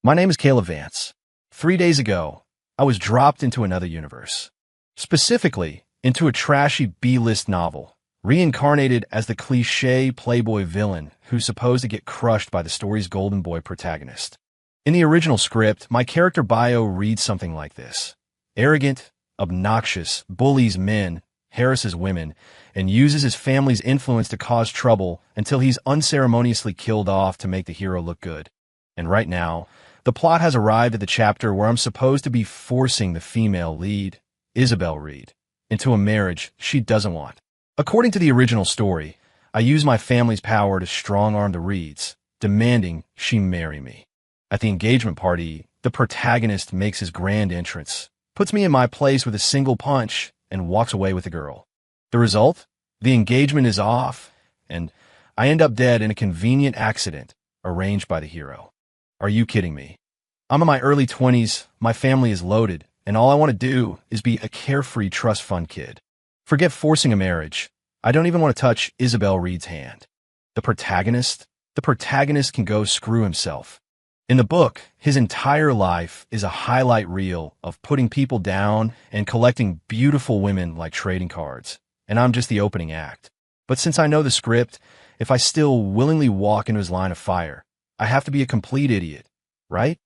My name is Caleb Vance. 3 days ago, I was dropped into another universe. Specifically, into a trashy B-list novel, reincarnated as the cliché playboy villain who's supposed to get crushed by the story's golden boy protagonist. In the original script, my character bio reads something like this. Arrogant, obnoxious, bullies men, harasses women, and uses his family's influence to cause trouble until he's unceremoniously killed off to make the hero look good. And right now, the plot has arrived at the chapter where I'm supposed to be forcing the female lead, Isabel Reed, into a marriage she doesn't want. According to the original story, I use my family's power to strong-arm the Reeds, demanding she marry me. At the engagement party, the protagonist makes his grand entrance, puts me in my place with a single punch, and walks away with the girl. The result? The engagement is off, and I end up dead in a convenient accident arranged by the hero. Are you kidding me? I'm in my early 20s, my family is loaded, and all I want to do is be a carefree trust fund kid. Forget forcing a marriage. I don't even want to touch Isabel Reed's hand. The protagonist can go screw himself. In the book, his entire life is a highlight reel of putting people down and collecting beautiful women like trading cards, and I'm just the opening act. But since I know the script, if I still willingly walk into his line of fire, I have to be a complete idiot, right?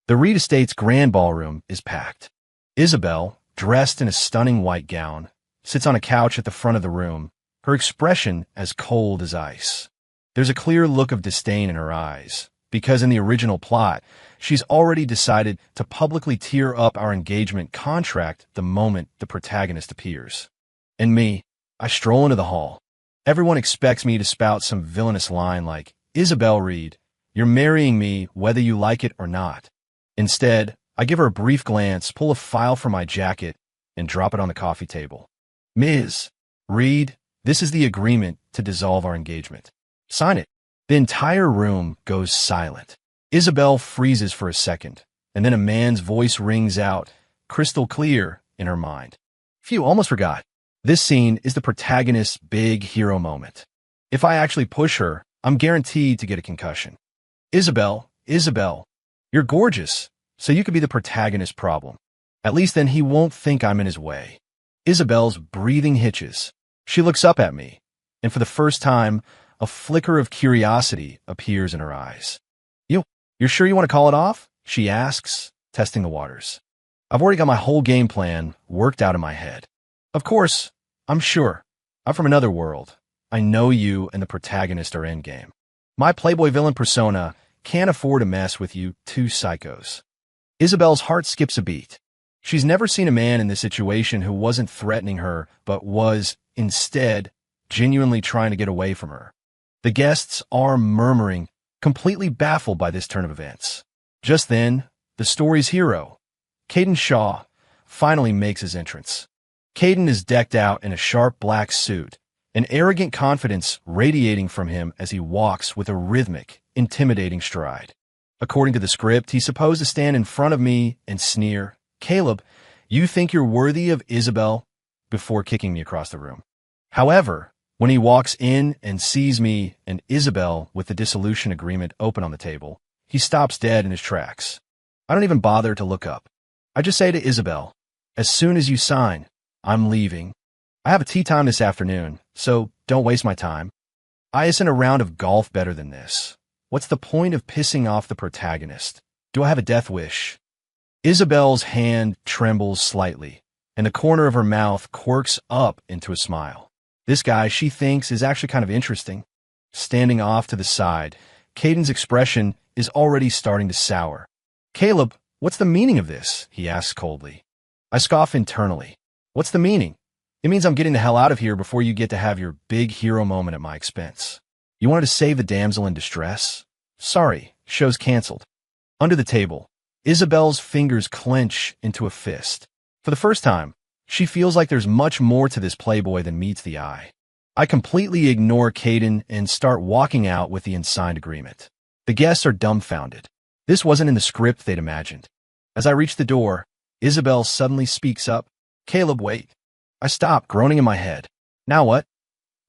The Reed Estate's grand ballroom is packed. Isabel, dressed in a stunning white gown, sits on a couch at the front of the room, her expression as cold as ice. There's a clear look of disdain in her eyes, because in the original plot, she's already decided to publicly tear up our engagement contract the moment the protagonist appears. And me, I stroll into the hall. Everyone expects me to spout some villainous line like, "Isabel Reed, you're marrying me whether you like it or not." Instead, I give her a brief glance, pull a file from my jacket, and drop it on the coffee table. "Ms. Reed, this is the agreement to dissolve our engagement. Sign it." The entire room goes silent. Isabel freezes for a second, and then a man's voice rings out, crystal clear, in her mind. Phew, almost forgot. This scene is the protagonist's big hero moment. If I actually push her, I'm guaranteed to get a concussion. Isabel, you're gorgeous, so you could be the protagonist's problem. At least then he won't think I'm in his way. Isabel's breathing hitches. She looks up at me, and for the first time, a flicker of curiosity appears in her eyes. You're sure you want to call it off? She asks, testing the waters. I've already got my whole game plan worked out in my head. Of course, I'm sure. I'm from another world. I know you and the protagonist are endgame. My playboy villain persona can't afford to mess with you two psychos. Isabel's heart skips a beat. She's never seen a man in this situation who wasn't threatening her, but was, instead, genuinely trying to get away from her. The guests are murmuring, completely baffled by this turn of events. Just then, the story's hero, Caden Shaw, finally makes his entrance. Caden is decked out in a sharp black suit, an arrogant confidence radiating from him as he walks with a rhythmic, intimidating stride. According to the script, he's supposed to stand in front of me and sneer, "Caleb, you think you're worthy of Isabel?" before kicking me across the room. However, when he walks in and sees me and Isabel with the dissolution agreement open on the table, he stops dead in his tracks. I don't even bother to look up. I just say to Isabel, "As soon as you sign, I'm leaving. I have a tea time this afternoon, so don't waste my time. Isn't a round of golf better than this? What's the point of pissing off the protagonist? Do I have a death wish?" Isabel's hand trembles slightly, and the corner of her mouth quirks up into a smile. This guy, she thinks, is actually kind of interesting. Standing off to the side, Caden's expression is already starting to sour. "Caleb, what's the meaning of this?" he asks coldly. I scoff internally. "What's the meaning? It means I'm getting the hell out of here before you get to have your big hero moment at my expense. You wanted to save the damsel in distress? Sorry, show's canceled." Under the table, Isabel's fingers clench into a fist. For the first time, she feels like there's much more to this playboy than meets the eye. I completely ignore Caden and start walking out with the unsigned agreement. The guests are dumbfounded. This wasn't in the script they'd imagined. As I reach the door, Isabel suddenly speaks up, "Caleb, wait." I stop, groaning in my head. Now what?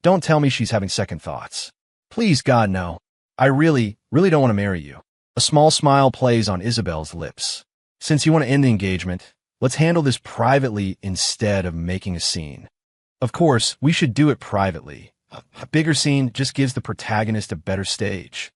Don't tell me she's having second thoughts. Please, God, no. I really don't want to marry you. A small smile plays on Isabel's lips. Since you want to end the engagement, let's handle this privately instead of making a scene. Of course, we should do it privately. A bigger scene just gives the protagonist a better stage.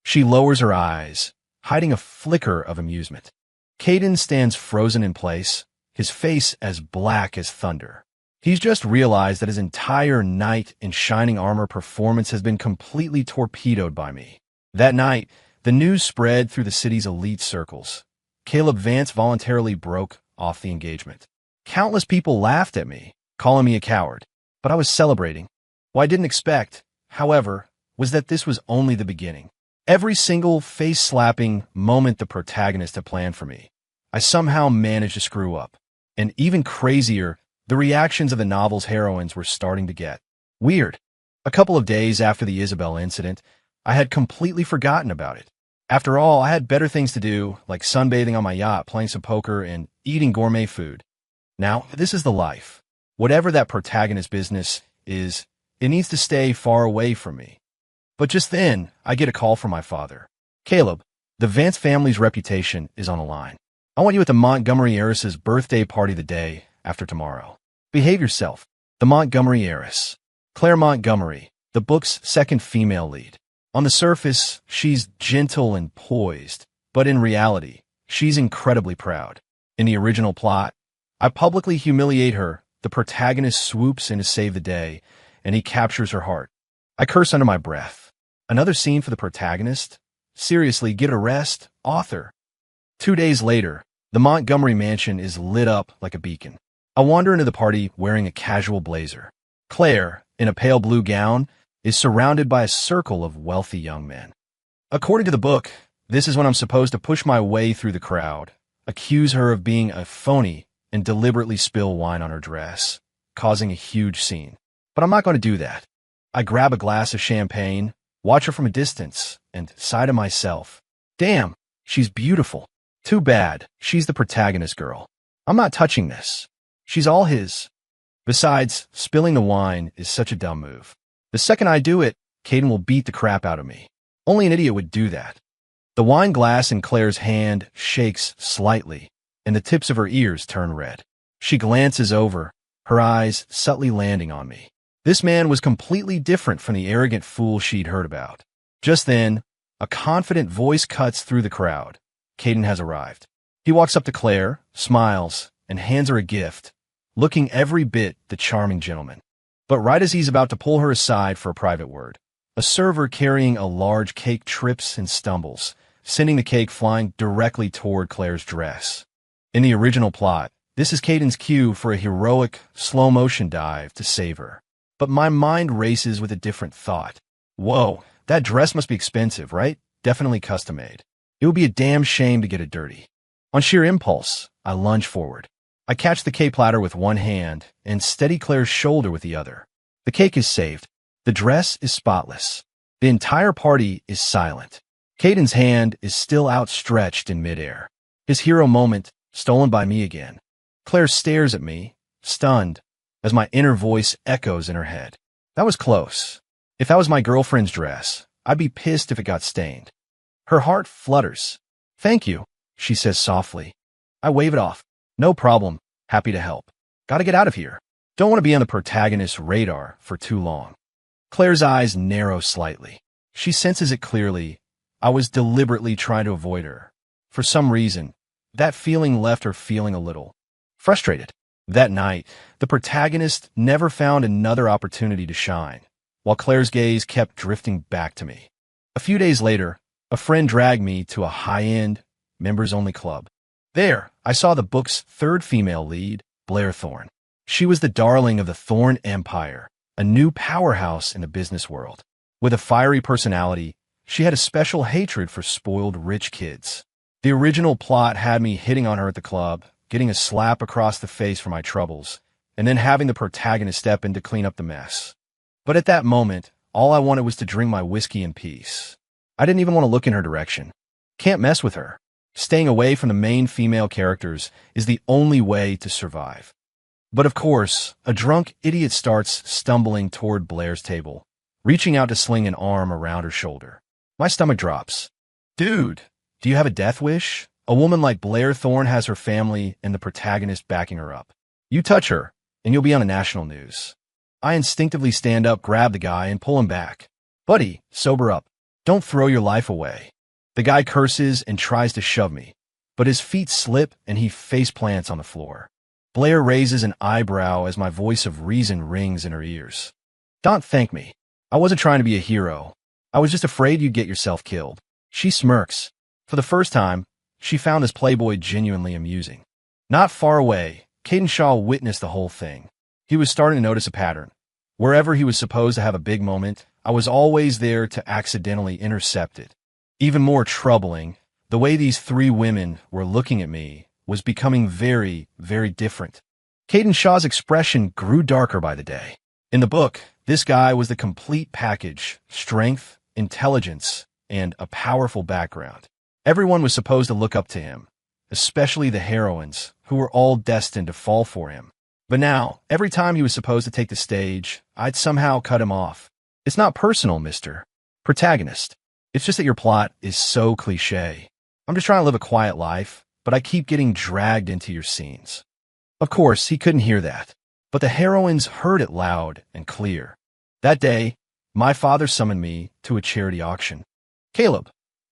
She lowers her eyes, hiding a flicker of amusement. Caden stands frozen in place, his face as black as thunder. He's just realized that his entire knight in shining armor performance has been completely torpedoed by me. That night, the news spread through the city's elite circles. Caleb Vance voluntarily broke off the engagement. Countless people laughed at me, calling me a coward, but I was celebrating. What I didn't expect, however, was that this was only the beginning. Every single face-slapping moment the protagonist had planned for me, I somehow managed to screw up. And even crazier, the reactions of the novel's heroines were starting to get weird. A couple of days after the Isabel incident, I had completely forgotten about it. After all, I had better things to do, like sunbathing on my yacht, playing some poker, and eating gourmet food. Now, this is the life. Whatever that protagonist business is, it needs to stay far away from me. But just then, I get a call from my father. Caleb, the Vance family's reputation is on the line. I want you at the Montgomery heiress's birthday party the day after tomorrow. Behave yourself. The Montgomery heiress. Claire Montgomery, the book's second female lead. On the surface, she's gentle and poised, but in reality, she's incredibly proud. In the original plot, I publicly humiliate her, the protagonist swoops in to save the day, and he captures her heart. I curse under my breath. Another scene for the protagonist? Seriously, get a rest, author. 2 days later, the Montgomery mansion is lit up like a beacon. I wander into the party wearing a casual blazer. Claire, in a pale blue gown, is surrounded by a circle of wealthy young men. According to the book, this is when I'm supposed to push my way through the crowd, accuse her of being a phony, and deliberately spill wine on her dress, causing a huge scene. But I'm not going to do that. I grab a glass of champagne, watch her from a distance, and sigh to myself. Damn, she's beautiful. Too bad, she's the protagonist girl. I'm not touching this. She's all his. Besides, spilling the wine is such a dumb move. The second I do it, Caden will beat the crap out of me. Only an idiot would do that. The wine glass in Claire's hand shakes slightly, and the tips of her ears turn red. She glances over, her eyes subtly landing on me. This man was completely different from the arrogant fool she'd heard about. Just then, a confident voice cuts through the crowd. Caden has arrived. He walks up to Claire, smiles, and hands her a gift, looking every bit the charming gentleman. But right as he's about to pull her aside for a private word, a server carrying a large cake trips and stumbles, sending the cake flying directly toward Claire's dress. In the original plot, this is Caden's cue for a heroic, slow-motion dive to save her. But my mind races with a different thought. Whoa, that dress must be expensive, right? Definitely custom-made. It would be a damn shame to get it dirty. On sheer impulse, I lunge forward. I catch the cake platter with one hand and steady Claire's shoulder with the other. The cake is saved. The dress is spotless. The entire party is silent. Caden's hand is still outstretched in midair. His hero moment stolen by me again. Claire stares at me, stunned, as my inner voice echoes in her head. That was close. If that was my girlfriend's dress, I'd be pissed if it got stained. Her heart flutters. Thank you, she says softly. I wave it off. No problem. Happy to help. Gotta get out of here. Don't want to be on the protagonist's radar for too long. Claire's eyes narrow slightly. She senses it clearly. I was deliberately trying to avoid her. For some reason, that feeling left her feeling a little frustrated. That night, the protagonist never found another opportunity to shine, while Claire's gaze kept drifting back to me. A few days later, a friend dragged me to a high-end, members-only club. There, I saw the book's third female lead, Blair Thorne. She was the darling of the Thorne Empire, a new powerhouse in the business world. With a fiery personality, she had a special hatred for spoiled rich kids. The original plot had me hitting on her at the club, getting a slap across the face for my troubles, and then having the protagonist step in to clean up the mess. But at that moment, all I wanted was to drink my whiskey in peace. I didn't even want to look in her direction. Can't mess with her. Staying away from the main female characters is the only way to survive. But of course, a drunk idiot starts stumbling toward Blair's table, reaching out to sling an arm around her shoulder. My stomach drops. Dude, Do you have a death wish? A woman like Blair Thorne has her family and the protagonist backing her up. You touch her, and you'll be on the national news. I instinctively stand up, grab the guy, and pull him back. Buddy, sober up. Don't throw your life away. The guy curses and tries to shove me, but his feet slip and he face plants on the floor. Blair raises an eyebrow as my voice of reason rings in her ears. Don't thank me. I wasn't trying to be a hero. I was just afraid you'd get yourself killed. She smirks. For the first time, she found this playboy genuinely amusing. Not far away, Caden Shaw witnessed the whole thing. He was starting to notice a pattern. Wherever he was supposed to have a big moment, I was always there to accidentally intercept it. Even more troubling, the way these three women were looking at me was becoming very, very different. Caden Shaw's expression grew darker by the day. In the book, this guy was the complete package: strength, intelligence, and a powerful background. Everyone was supposed to look up to him, especially the heroines, who were all destined to fall for him. But now, every time he was supposed to take the stage, I'd somehow cut him off. It's not personal, Mr. Protagonist. It's just that your plot is so cliché. I'm just trying to live a quiet life, but I keep getting dragged into your scenes. Of course, he couldn't hear that, but the heroines heard it loud and clear. That day, my father summoned me to a charity auction. Caleb,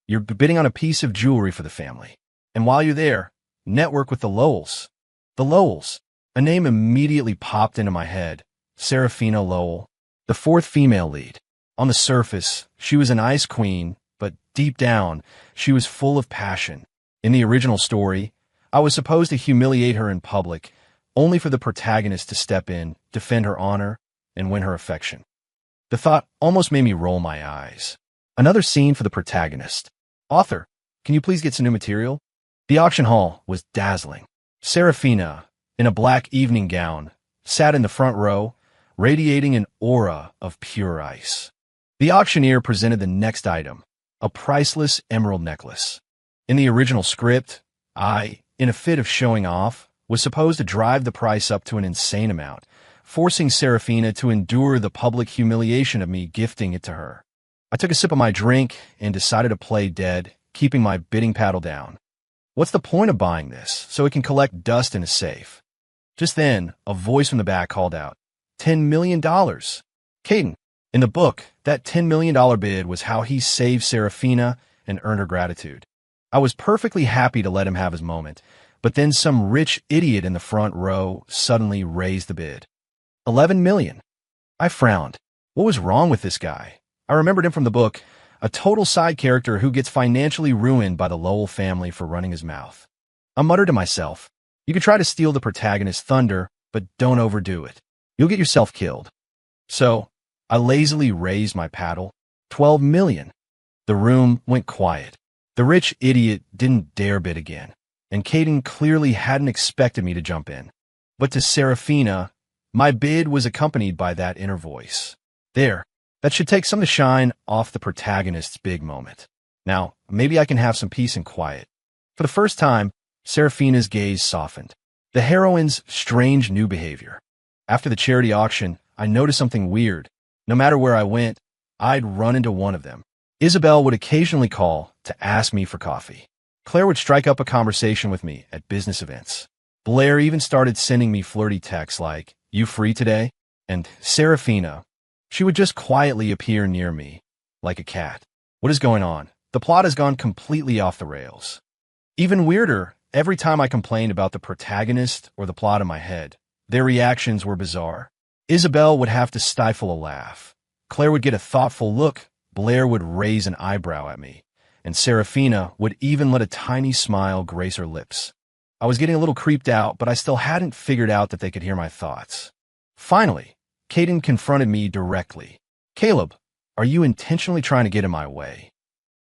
you're bidding on a piece of jewelry for the family. And while you're there, network with the Lowells. The Lowells. A name immediately popped into my head. Serafina Lowell, the fourth female lead. On the surface, she was an ice queen, but deep down, she was full of passion. In the original story, I was supposed to humiliate her in public, only for the protagonist to step in, defend her honor, and win her affection. The thought almost made me roll my eyes. Another scene for the protagonist. Author, can you please get some new material? The auction hall was dazzling. Serafina, in a black evening gown, sat in the front row, radiating an aura of pure ice. The auctioneer presented the next item, a priceless emerald necklace. In the original script, I, in a fit of showing off, was supposed to drive the price up to an insane amount, forcing Serafina to endure the public humiliation of me gifting it to her. I took a sip of my drink and decided to play dead, keeping my bidding paddle down. What's the point of buying this, so it can collect dust in a safe? Just then, a voice from the back called out, $10 million. Caden, in the book, that $10 million bid was how he saved Serafina and earned her gratitude. I was perfectly happy to let him have his moment, but then some rich idiot in the front row suddenly raised the bid. $11 million. I frowned. What was wrong with this guy? I remembered him from the book, a total side character who gets financially ruined by the Lowell family for running his mouth. I muttered to myself, you could try to steal the protagonist's thunder, but don't overdo it. You'll get yourself killed. So, I lazily raised my paddle. $12 million. The room went quiet. The rich idiot didn't dare bid again, and Caden clearly hadn't expected me to jump in. But to Serafina, my bid was accompanied by that inner voice. There, that should take some of the shine off the protagonist's big moment. Now, maybe I can have some peace and quiet. For the first time, Serafina's gaze softened. The heroine's strange new behavior. After the charity auction, I noticed something weird. No matter where I went, I'd run into one of them. Isabel would occasionally call to ask me for coffee. Claire would strike up a conversation with me at business events. Blair even started sending me flirty texts like, "You free today?" And Serafina, she would just quietly appear near me, like a cat. What is going on? The plot has gone completely off the rails. Even weirder, every time I complained about the protagonist or the plot in my head, their reactions were bizarre. Isabel would have to stifle a laugh. Claire would get a thoughtful look. Blair would raise an eyebrow at me. And Serafina would even let a tiny smile grace her lips. I was getting a little creeped out, but I still hadn't figured out that they could hear my thoughts. Finally, Caden confronted me directly. Caleb, are you intentionally trying to get in my way?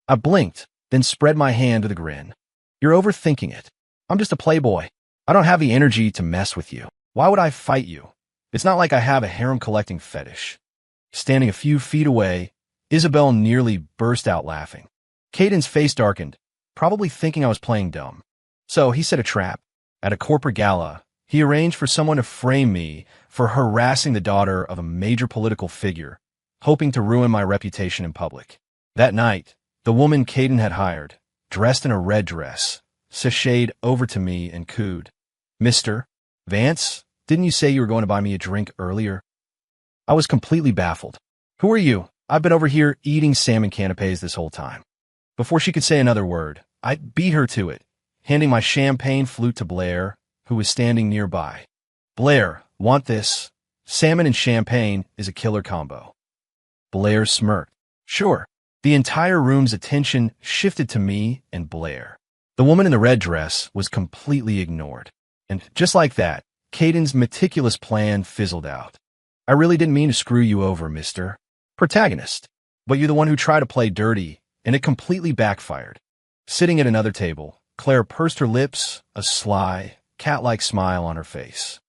I blinked, then spread my hand with a grin. You're overthinking it. I'm just a playboy. I don't have the energy to mess with you. Why would I fight you? It's not like I have a harem-collecting fetish. Standing a few feet away, Isabel nearly burst out laughing. Caden's face darkened, probably thinking I was playing dumb. So he set a trap. At a corporate gala, he arranged for someone to frame me for harassing the daughter of a major political figure, hoping to ruin my reputation in public. That night, the woman Caden had hired, dressed in a red dress, sashayed over to me and cooed, "Mr. Vance, didn't you say you were going to buy me a drink earlier?" I was completely baffled. "Who are you? I've been over here eating salmon canapes this whole time." Before she could say another word, I beat her to it, handing my champagne flute to Blair, who was standing nearby. "Blair, want this? Salmon and champagne is a killer combo." Blair smirked. "Sure." The entire room's attention shifted to me and Blair. The woman in the red dress was completely ignored. And just like that, Caden's meticulous plan fizzled out. "I really didn't mean to screw you over, Mr. Protagonist. But you're the one who tried to play dirty, and it completely backfired." Sitting at another table, Claire pursed her lips, a sly, cat-like smile on her face.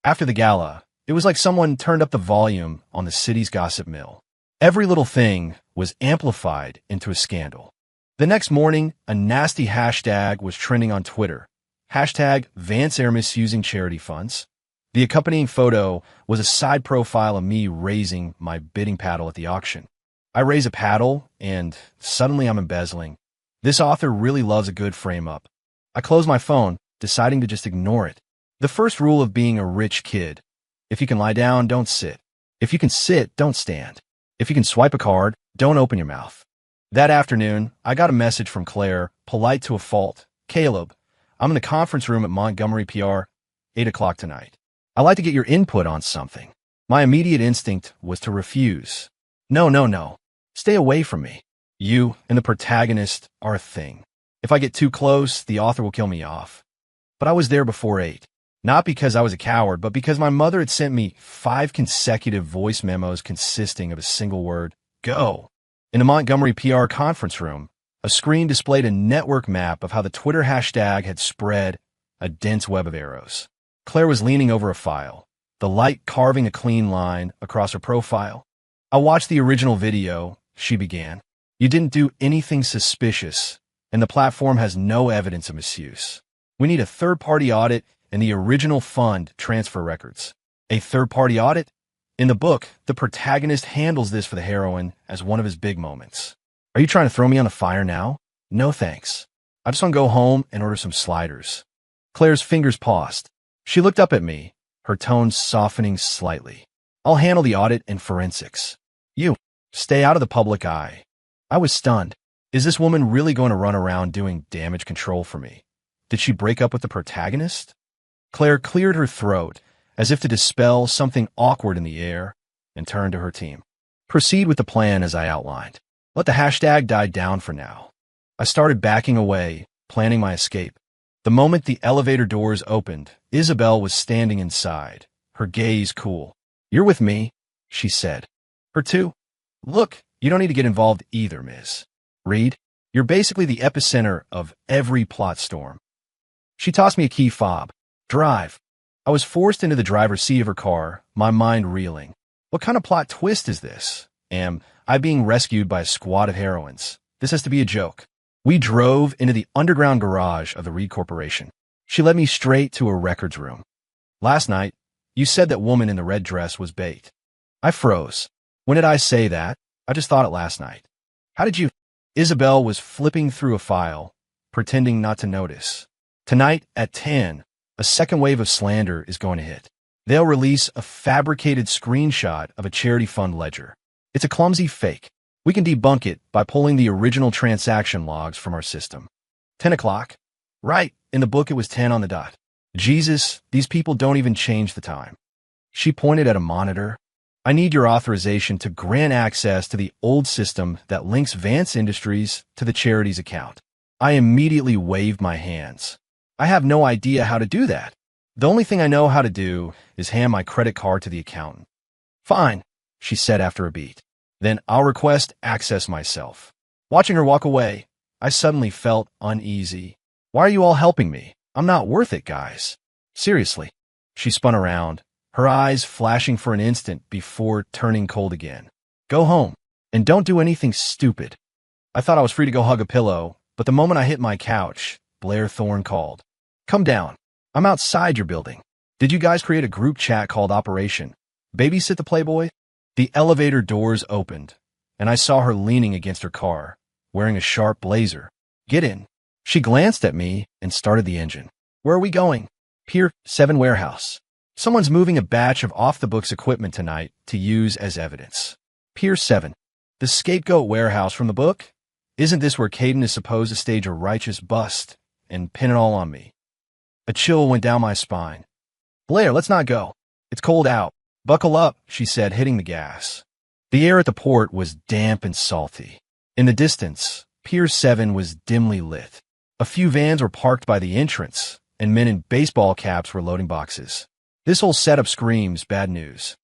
After the gala, it was like someone turned up the volume on the city's gossip mill. Every little thing was amplified into a scandal. The next morning, a nasty hashtag was trending on Twitter. Hashtag Vance Air misusing charity funds. The accompanying photo was a side profile of me raising my bidding paddle at the auction. I raise a paddle, and suddenly I'm embezzling. This author really loves a good frame-up. I close my phone, deciding to just ignore it. The first rule of being a rich kid: if you can lie down, don't sit. If you can sit, don't stand. If you can swipe a card, don't open your mouth. That afternoon, I got a message from Claire, polite to a fault. "Caleb, I'm in the conference room at Montgomery PR, 8 o'clock tonight. I'd like to get your input on something." My immediate instinct was to refuse. No. Stay away from me. You and the protagonist are a thing. If I get too close, the author will kill me off. But I was there before 8. Not because I was a coward, but because my mother had sent me 5 consecutive voice memos consisting of a single word: go. In the Montgomery PR conference room, a screen displayed a network map of how the Twitter hashtag had spread, a dense web of arrows. Claire was leaning over a file, the light carving a clean line across her profile. "I watched the original video," she began. "You didn't do anything suspicious, and the platform has no evidence of misuse. We need a third-party audit and the original fund transfer records." A third-party audit? In the book, the protagonist handles this for the heroine as one of his big moments. "Are you trying to throw me on the fire now?" "No thanks. I just want to go home and order some sliders." Claire's fingers paused. She looked up at me, her tone softening slightly. "I'll handle the audit and forensics. You, stay out of the public eye." I was stunned. Is this woman really going to run around doing damage control for me? Did she break up with the protagonist? Claire cleared her throat, as if to dispel something awkward in the air, and turned to her team. "Proceed with the plan as I outlined. Let the hashtag die down for now." I started backing away, planning my escape. The moment the elevator doors opened, Isabel was standing inside, her gaze cool. "You're with me," she said. "Her too? Look, you don't need to get involved either, Ms. Reed. You're basically the epicenter of every plot storm." She tossed me a key fob. "Drive." I was forced into the driver's seat of her car, my mind reeling. What kind of plot twist is this? Am I being rescued by a squad of heroines? This has to be a joke. We drove into the underground garage of the Reed Corporation. She led me straight to a records room. "Last night, you said that woman in the red dress was bait." I froze. When did I say that? I just thought it last night. "How did you—" Isabel was flipping through a file, pretending not to notice. "Tonight at 10, a second wave of slander is going to hit. They'll release a fabricated screenshot of a charity fund ledger. It's a clumsy fake. We can debunk it by pulling the original transaction logs from our system." 10 o'clock? Right, in the book it was 10 on the dot. Jesus, these people don't even change the time. She pointed at a monitor. "I need your authorization to grant access to the old system that links Vance Industries to the charity's account." I immediately waved my hands. "I have no idea how to do that. The only thing I know how to do is hand my credit card to the accountant." "Fine," she said after a beat. "Then I'll request access myself." Watching her walk away, I suddenly felt uneasy. "Why are you all helping me? I'm not worth it, guys. Seriously." She spun around, her eyes flashing for an instant before turning cold again. "Go home, and don't do anything stupid." I thought I was free to go hug a pillow, but the moment I hit my couch, Blair Thorne called. "Come down. I'm outside your building. Did you guys create a group chat called Operation Babysit the Playboy?" The elevator doors opened, and I saw her leaning against her car, wearing a sharp blazer. "Get in." She glanced at me and started the engine. Where are we going? Pier 7 warehouse. Someone's moving a batch of off-the-books equipment tonight to use as evidence. Pier 7. The scapegoat warehouse from the book? Isn't this where Caden is supposed to stage a righteous bust and pin it all on me? A chill went down my spine. Blair, let's not go. It's cold out. Buckle up, she said, hitting the gas. The air at the port was damp and salty. In the distance, Pier 7 was dimly lit. A few vans were parked by the entrance, and men in baseball caps were loading boxes. This whole setup screams bad news.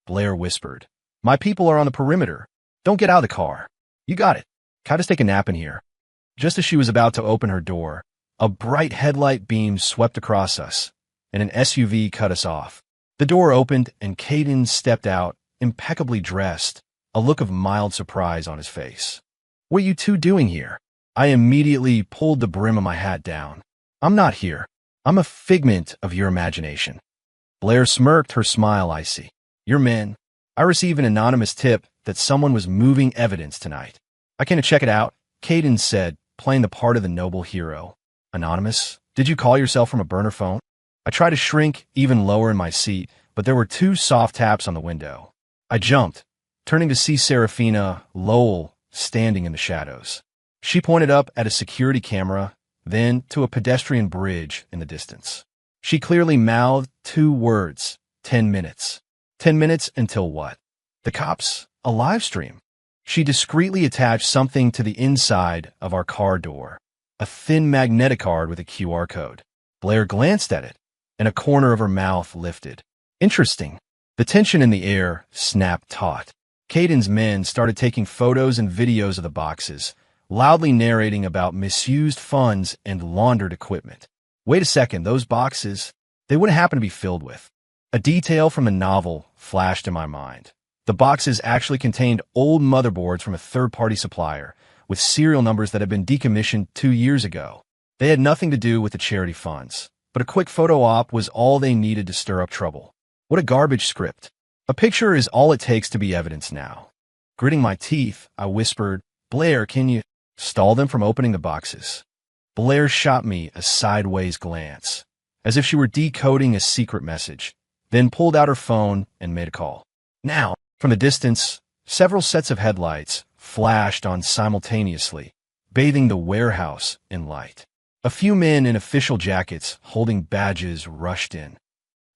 Blair whispered. My people are on the perimeter. Don't get out of the car. You got it. Can't just take a nap in here. Just as she was about to open her door, a bright headlight beam swept across us, and an SUV cut us off. The door opened, and Caden stepped out, impeccably dressed, a look of mild surprise on his face. What are you two doing here? I immediately pulled the brim of my hat down. I'm not here. I'm a figment of your imagination. Blair smirked, her smile icy. You're men. I received an anonymous tip that someone was moving evidence tonight. I came to check it out, Caden said, playing the part of the noble hero. Anonymous? Did you call yourself from a burner phone? I tried to shrink even lower in my seat, but there were 2 soft taps on the window. I jumped, turning to see Serafina Lowell standing in the shadows. She pointed up at a security camera, then to a pedestrian bridge in the distance. She clearly mouthed 2 words, 10 minutes. 10 minutes until what? The cops? A live stream. She discreetly attached something to the inside of our car door, a thin magnetic card with a QR code. Blair glanced at it, and a corner of her mouth lifted. Interesting. The tension in the air snapped taut. Caden's men started taking photos and videos of the boxes, loudly narrating about misused funds and laundered equipment. Wait a second, those boxes, they wouldn't happen to be filled with. A detail from a novel flashed in my mind. The boxes actually contained old motherboards from a third-party supplier, with serial numbers that had been decommissioned 2 years ago. They had nothing to do with the charity funds, but a quick photo op was all they needed to stir up trouble. What a garbage script. A picture is all it takes to be evidence now. Gritting my teeth, I whispered, Blair, can you stall them from opening the boxes? Blair shot me a sideways glance, as if she were decoding a secret message, then pulled out her phone and made a call. Now, from the distance, several sets of headlights flashed on simultaneously, bathing the warehouse in light. A few men in official jackets holding badges rushed in.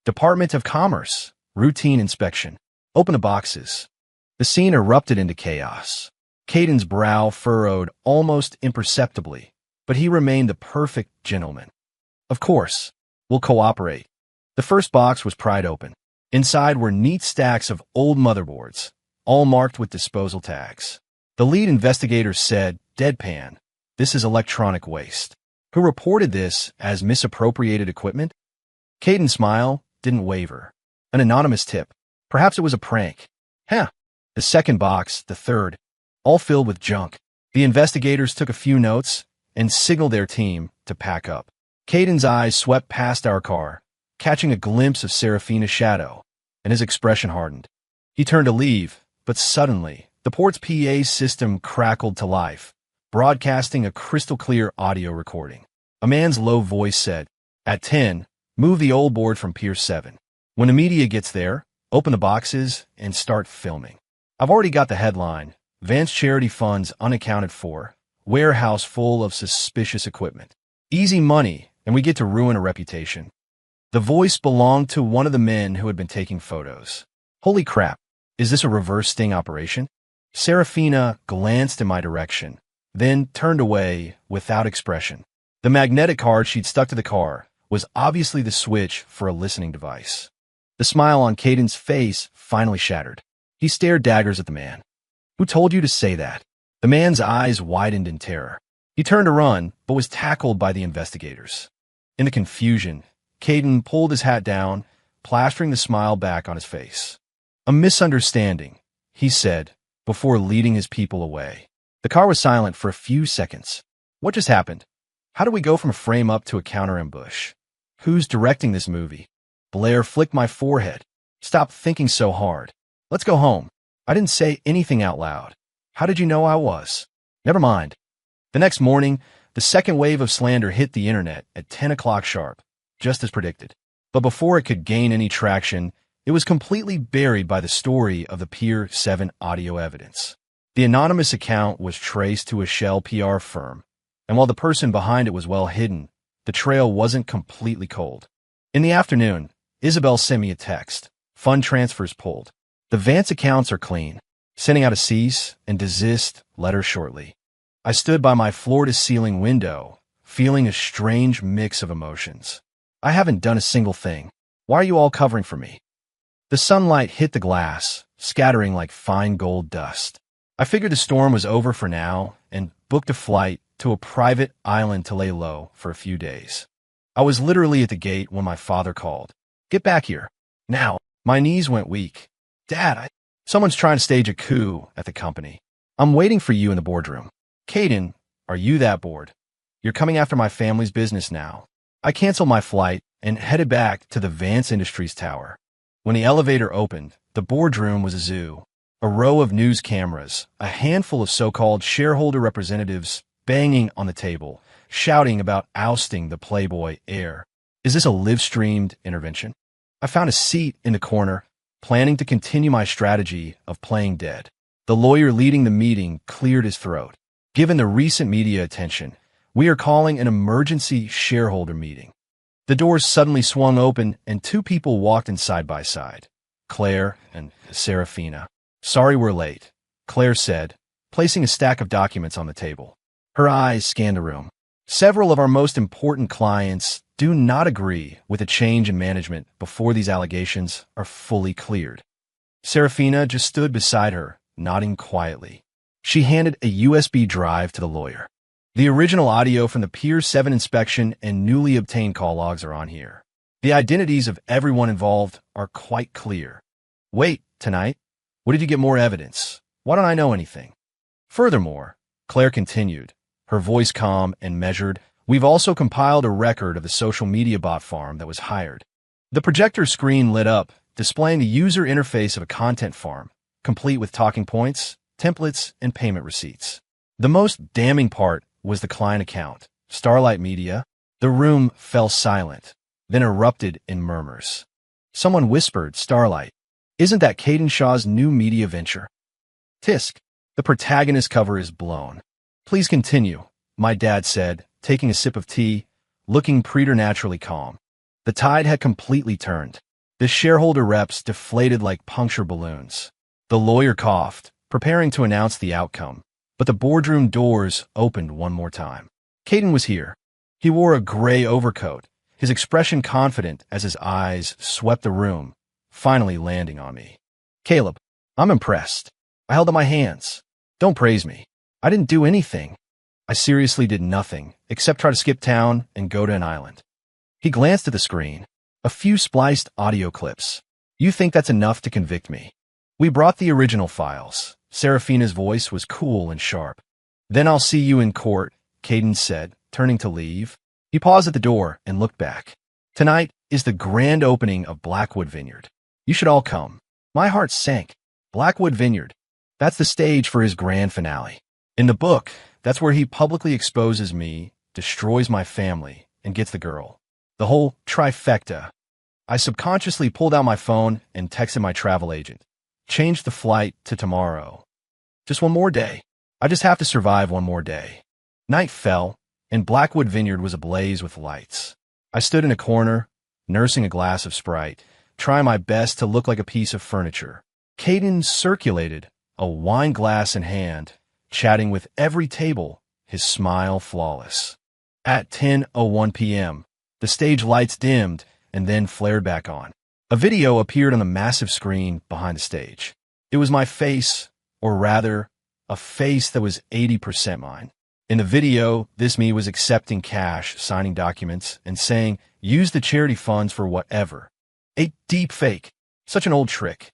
Department of Commerce, routine inspection. Open the boxes. The scene erupted into chaos. Caden's brow furrowed almost imperceptibly, but he remained the perfect gentleman. Of course, we'll cooperate. The first box was pried open. Inside were neat stacks of old motherboards, all marked with disposal tags. The lead investigator said, deadpan, this is electronic waste. Who reported this as misappropriated equipment? Caden's smile didn't waver. An anonymous tip. Perhaps it was a prank. The second box, the third, all filled with junk. The investigators took a few notes and signaled their team to pack up. Caden's eyes swept past our car, catching a glimpse of Serafina's shadow, and his expression hardened. He turned to leave, but suddenly, the port's PA system crackled to life, broadcasting a crystal-clear audio recording. A man's low voice said, At 10, move the old board from Pier 7. When the media gets there, open the boxes and start filming. I've already got the headline, Vance Charity Funds Unaccounted For, Warehouse Full of Suspicious Equipment. Easy money, and we get to ruin a reputation. The voice belonged to one of the men who had been taking photos. Holy crap, is this a reverse sting operation? Serafina glanced in my direction, then turned away without expression. The magnetic card she'd stuck to the car was obviously the switch for a listening device. The smile on Caden's face finally shattered. He stared daggers at the man. Who told you to say that? The man's eyes widened in terror. He turned to run, but was tackled by the investigators. In the confusion, Caden pulled his hat down, plastering the smile back on his face. A misunderstanding, he said, before leading his people away. The car was silent for a few seconds. What just happened? How do we go from a frame-up to a counter-ambush? Who's directing this movie? Blair flicked my forehead. Stop thinking so hard. Let's go home. I didn't say anything out loud. How did you know I was? Never mind. The next morning, The second wave of slander hit the internet at 10 o'clock sharp, just as predicted. But before it could gain any traction, it was completely buried by the story of the Pier 7 audio evidence. The anonymous account was traced to a shell PR firm, and while the person behind it was well hidden, the trail wasn't completely cold. In the afternoon, Isabel sent me a text. Fund transfers pulled. The Vance accounts are clean. Sending out a cease and desist letter shortly. I stood by my floor-to-ceiling window, feeling a strange mix of emotions. I haven't done a single thing. Why are you all covering for me? The sunlight hit the glass, scattering like fine gold dust. I figured the storm was over for now and booked a flight to a private island to lay low for a few days. I was literally at the gate when my father called. Get back here. Now. My knees went weak. Dad, someone's trying to stage a coup at the company. I'm waiting for you in the boardroom. Caden, are you that bored? You're coming after my family's business now. I canceled my flight and headed back to the Vance Industries Tower. When the elevator opened, the boardroom was a zoo. A row of news cameras, a handful of so-called shareholder representatives banging on the table, shouting about ousting the Playboy heir. Is this a live-streamed intervention? I found a seat in the corner, planning to continue my strategy of playing dead. The lawyer leading the meeting cleared his throat. Given the recent media attention, we are calling an emergency shareholder meeting. The doors suddenly swung open and two people walked in side by side, Claire and Serafina. Sorry we're late, Claire said, placing a stack of documents on the table. Her eyes scanned the room. Several of our most important clients do not agree with a change in management before these allegations are fully cleared. Serafina just stood beside her, nodding quietly. She handed a USB drive to the lawyer. The original audio from the Pier 7 inspection and newly obtained call logs are on here. The identities of everyone involved are quite clear. Wait, tonight? What did you get more evidence? Why don't I know anything? Furthermore, Claire continued, her voice calm and measured, we've also compiled a record of the social media bot farm that was hired. The projector screen lit up, displaying the user interface of a content farm, complete with talking points, templates, and payment receipts. The most damning part was the client account, Starlight Media. The room fell silent, then erupted in murmurs. Someone whispered, Starlight. Isn't that Caden Shaw's new media venture? Tisk. The protagonist cover is blown. Please continue, my dad said, taking a sip of tea, looking preternaturally calm. The tide had completely turned. The shareholder reps deflated like puncture balloons. The lawyer coughed, preparing to announce the outcome, but the boardroom doors opened one more time. Caden was here. He wore a gray overcoat, his expression confident as his eyes swept the room, finally landing on me. Caleb, I'm impressed. I held up my hands. Don't praise me. I didn't do anything. I seriously did nothing, except try to skip town and go to an island. He glanced at the screen. A few spliced audio clips. You think that's enough to convict me? We brought the original files. Serafina's voice was cool and sharp. Then I'll see you in court, Caden said, turning to leave. He paused at the door and looked back. Tonight is the grand opening of Blackwood Vineyard. You should all come. My heart sank. Blackwood Vineyard. That's the stage for his grand finale. In the book, that's where he publicly exposes me, destroys my family, and gets the girl. The whole trifecta. I subconsciously pulled out my phone and texted my travel agent. Changed the flight to tomorrow. Just one more day. I just have to survive one more day. Night fell, and Blackwood Vineyard was ablaze with lights. I stood in a corner, nursing a glass of Sprite, trying my best to look like a piece of furniture. Caden circulated, a wine glass in hand, chatting with every table, his smile flawless. At 10:01 p.m., the stage lights dimmed and then flared back on. A video appeared on the massive screen behind the stage. It was my face, or rather, a face that was 80% mine. In the video, this me was accepting cash, signing documents, and saying, use the charity funds for whatever. A deep fake. Such an old trick.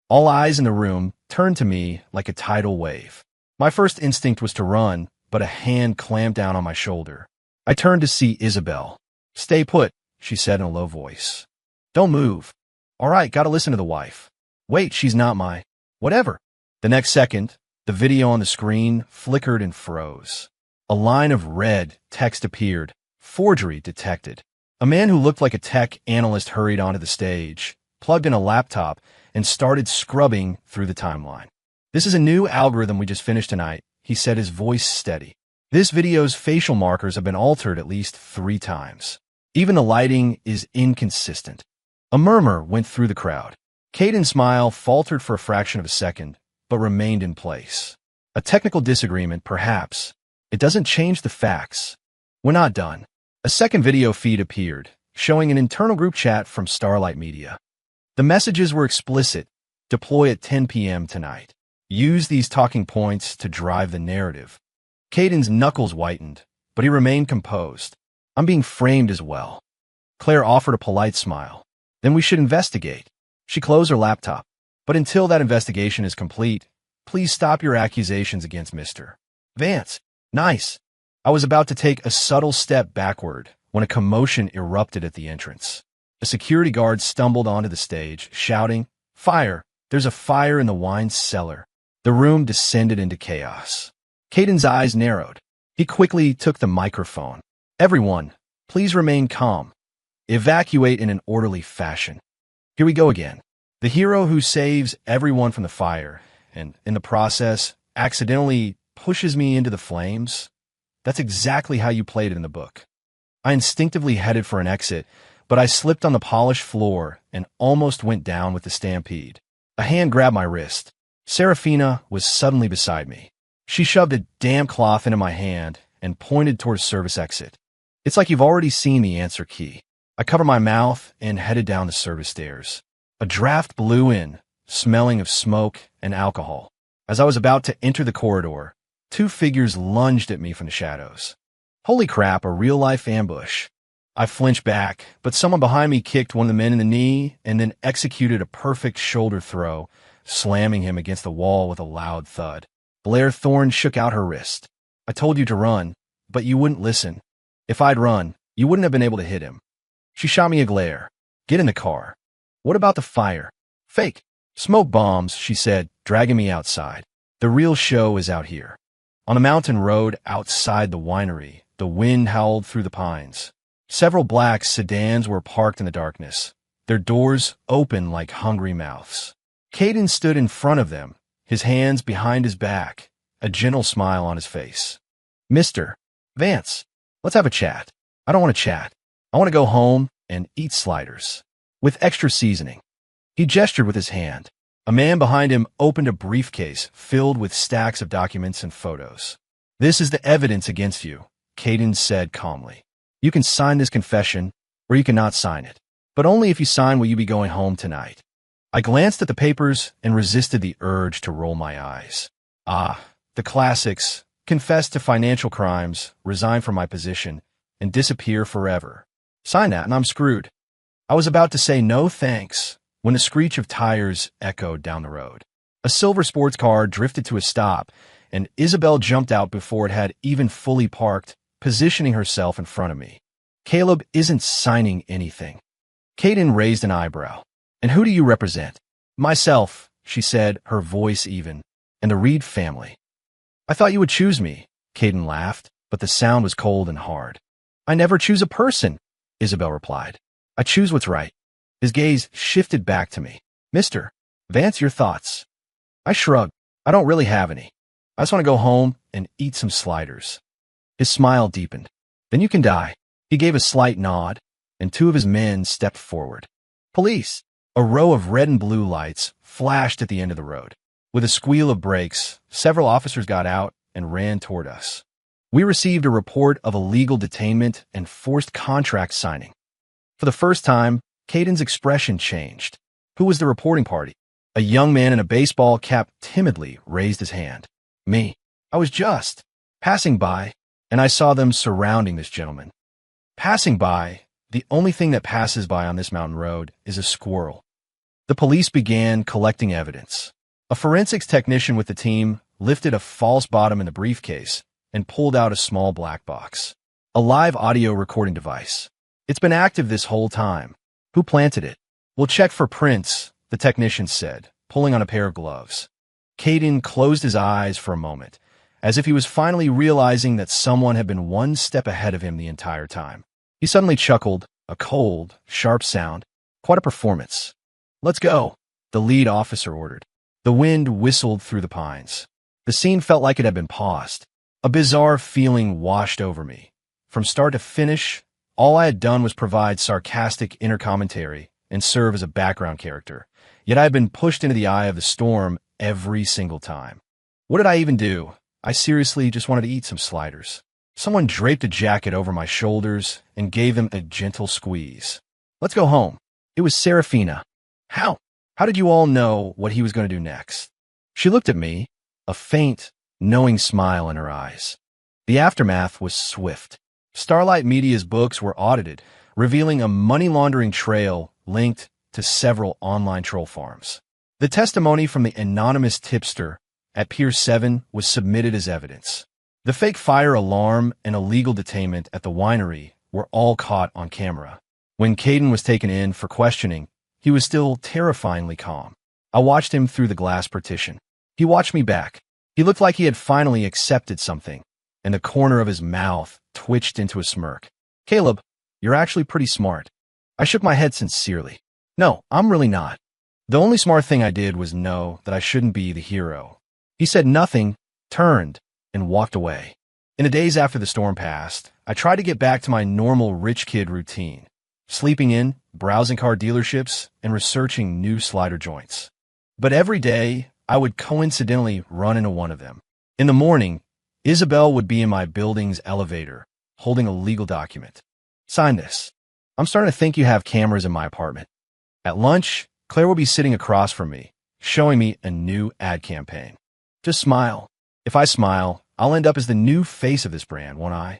All eyes in the room turned to me like a tidal wave. My first instinct was to run, but a hand clamped down on my shoulder. I turned to see Isabel. Stay put, she said in a low voice. Don't move. All right, gotta listen to the wife. Wait, she's not my... Whatever. The next second, the video on the screen flickered and froze. A line of red text appeared. Forgery detected. A man who looked like a tech analyst hurried onto the stage, plugged in a laptop, and started scrubbing through the timeline. "This is a new algorithm we just finished tonight," he said, his voice steady. "This video's facial markers have been altered at least 3 times. Even the lighting is inconsistent." A murmur went through the crowd. Caden's smile faltered for a fraction of a second, but remained in place. "A technical disagreement, perhaps. It doesn't change the facts. We're not done." A second video feed appeared, showing an internal group chat from Starlight Media. The messages were explicit. "Deploy at 10 p.m. tonight. Use these talking points to drive the narrative." Caden's knuckles whitened, but he remained composed. "I'm being framed as well." Claire offered a polite smile. "Then we should investigate." She closed her laptop. "But until that investigation is complete, please stop your accusations against Mr. Vance." "Nice." I was about to take a subtle step backward when a commotion erupted at the entrance. A security guard stumbled onto the stage, shouting, "Fire! There's a fire in the wine cellar." The room descended into chaos. Caden's eyes narrowed. He quickly took the microphone. "Everyone, please remain calm. Evacuate in an orderly fashion. Here we go again. The hero who saves everyone from the fire, and in the process, accidentally pushes me into the flames. That's exactly how you played it in the book." I instinctively headed for an exit, but I slipped on the polished floor and almost went down with the stampede. A hand grabbed my wrist. Serafina was suddenly beside me. She shoved a damp cloth into my hand and pointed toward a service exit. "It's like you've already seen the answer key." I covered my mouth and headed down the service stairs. A draft blew in, smelling of smoke and alcohol. As I was about to enter the corridor, 2 figures lunged at me from the shadows. Holy crap, a real-life ambush. I flinched back, but someone behind me kicked one of the men in the knee and then executed a perfect shoulder throw, slamming him against the wall with a loud thud. Blair Thorne shook out her wrist. "I told you to run, but you wouldn't listen. If I'd run, you wouldn't have been able to hit him." She shot me a glare. "Get in the car." "What about the fire?" "Fake. Smoke bombs," she said, dragging me outside. "The real show is out here." On a mountain road outside the winery, the wind howled through the pines. Several black sedans were parked in the darkness, their doors open like hungry mouths. Caden stood in front of them, his hands behind his back, a gentle smile on his face. "Mr. Vance, let's have a chat." "I don't want to chat. I want to go home and eat sliders. With extra seasoning." He gestured with his hand. A man behind him opened a briefcase filled with stacks of documents and photos. "This is the evidence against you," Caden said calmly. "You can sign this confession, or you cannot sign it. But only if you sign will you be going home tonight." I glanced at the papers and resisted the urge to roll my eyes. The classics: confess to financial crimes, resign from my position, and disappear forever. Sign that and I'm screwed. I was about to say no thanks when the screech of tires echoed down the road. A silver sports car drifted to a stop, and Isabel jumped out before it had even fully parked, positioning herself in front of me. "Caleb isn't signing anything." Caden raised an eyebrow. "And who do you represent?" "Myself," she said, her voice even, "and the Reed family." "I thought you would choose me," Caden laughed, but the sound was cold and hard. "I never choose a person," Isabel replied. "I choose what's right." His gaze shifted back to me. "Mr. Vance, your thoughts?" I shrugged. "I don't really have any. I just want to go home and eat some sliders." His smile deepened. "Then you can die." He gave a slight nod, and 2 of his men stepped forward. "Police!" A row of red and blue lights flashed at the end of the road. With a squeal of brakes, several officers got out and ran toward us. We received a report of illegal detainment and forced contract signing. For the first time, Caden's expression changed. "Who was the reporting party?" A young man in a baseball cap timidly raised his hand. "Me. I was just passing by, and I saw them surrounding this gentleman." Passing by, the only thing that passes by on this mountain road is a squirrel. The police began collecting evidence. A forensics technician with the team lifted a false bottom in the briefcase and pulled out a small black box. A live audio recording device. "It's been active this whole time. Who planted it?" "We'll check for prints," the technician said, pulling on a pair of gloves. Caden closed his eyes for a moment, as if he was finally realizing that someone had been one step ahead of him the entire time. He suddenly chuckled, a cold, sharp sound. Quite a performance. Let's go, the lead officer ordered. The wind whistled through the pines. The scene felt like it had been paused. A bizarre feeling washed over me. From start to finish, all I had done was provide sarcastic inner commentary and serve as a background character. Yet I had been pushed into the eye of the storm every single time. What did I even do? I seriously just wanted to eat some sliders. Someone draped a jacket over my shoulders and gave them a gentle squeeze. Let's go home. It was Serafina. How? How did you all know what he was going to do next? She looked at me, a faint, knowing smile in her eyes. The aftermath was swift. Starlight Media's books were audited, revealing a money laundering trail linked to several online troll farms. The testimony from the anonymous tipster at Pier 7 was submitted as evidence. The fake fire alarm and illegal detainment at the winery were all caught on camera. When Caden was taken in for questioning, he was still terrifyingly calm. I watched him through the glass partition. He watched me back. He looked like he had finally accepted something, and the corner of his mouth twitched into a smirk. Caleb, you're actually pretty smart. I shook my head sincerely. No, I'm really not. The only smart thing I did was know that I shouldn't be the hero. He said nothing, turned, and walked away. In the days after the storm passed, I tried to get back to my normal rich kid routine, sleeping in, browsing car dealerships, and researching new slider joints. But every day, I would coincidentally run into one of them. In the morning, Isabel would be in my building's elevator, holding a legal document. Sign this. I'm starting to think you have cameras in my apartment. At lunch, Claire will be sitting across from me, showing me a new ad campaign. Just smile. If I smile, I'll end up as the new face of this brand, won't I?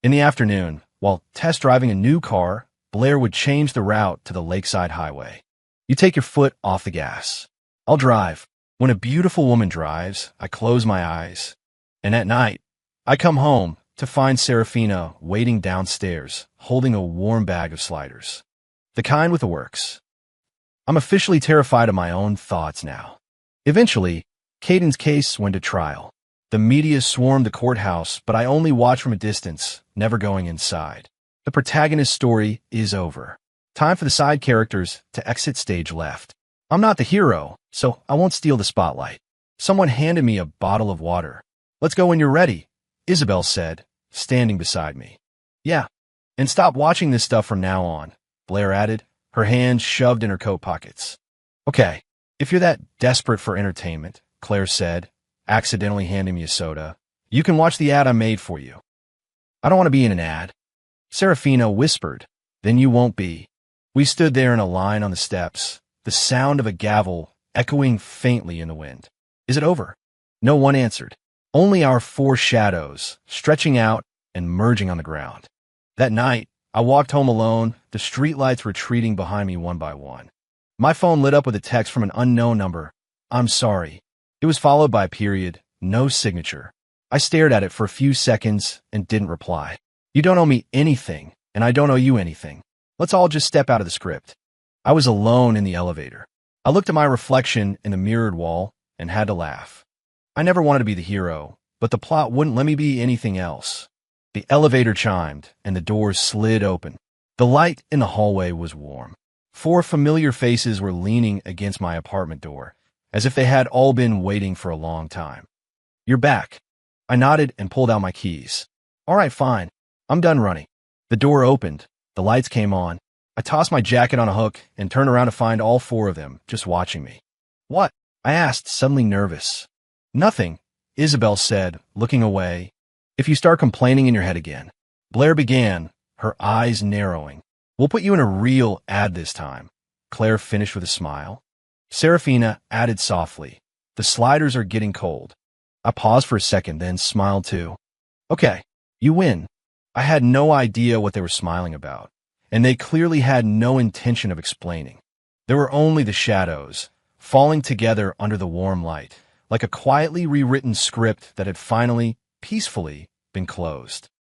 In the afternoon, while test driving a new car, Blair would change the route to the Lakeside Highway. You take your foot off the gas. I'll drive. When a beautiful woman drives, I close my eyes. And at night, I come home to find Serafina waiting downstairs, holding a warm bag of sliders. The kind with the works. I'm officially terrified of my own thoughts now. Eventually, Caden's case went to trial. The media swarmed the courthouse, but I only watched from a distance, never going inside. The protagonist's story is over. Time for the side characters to exit stage left. I'm not the hero, so I won't steal the spotlight. Someone handed me a bottle of water. Let's go when you're ready, Isabel said, standing beside me. Yeah, and stop watching this stuff from now on, Blair added, her hands shoved in her coat pockets. Okay, if you're that desperate for entertainment, Claire said, accidentally handing me a soda, you can watch the ad I made for you. I don't want to be in an ad. Serafina whispered, then you won't be. We stood there in a line on the steps, the sound of a gavel echoing faintly in the wind. Is it over? No one answered. Only our four shadows, stretching out and merging on the ground. That night, I walked home alone, the streetlights retreating behind me one by one. My phone lit up with a text from an unknown number. I'm sorry. It was followed by a period, no signature. I stared at it for a few seconds and didn't reply. You don't owe me anything, and I don't owe you anything. Let's all just step out of the script. I was alone in the elevator. I looked at my reflection in the mirrored wall and had to laugh. I never wanted to be the hero, but the plot wouldn't let me be anything else. The elevator chimed, and the doors slid open. The light in the hallway was warm. Four familiar faces were leaning against my apartment door, as if they had all been waiting for a long time. You're back. I nodded and pulled out my keys. All right, fine. I'm done running. The door opened. The lights came on. I tossed my jacket on a hook and turned around to find all four of them just watching me. What? I asked, suddenly nervous. Nothing, Isabel said, looking away. If you start complaining in your head again. Blair began, her eyes narrowing. We'll put you in a real ad this time. Claire finished with a smile. Serafina added softly. The sliders are getting cold. I paused for a second, then smiled too. Okay, you win. I had no idea what they were smiling about, and they clearly had no intention of explaining. There were only the shadows, falling together under the warm light, like a quietly rewritten script that had finally, peacefully, been closed.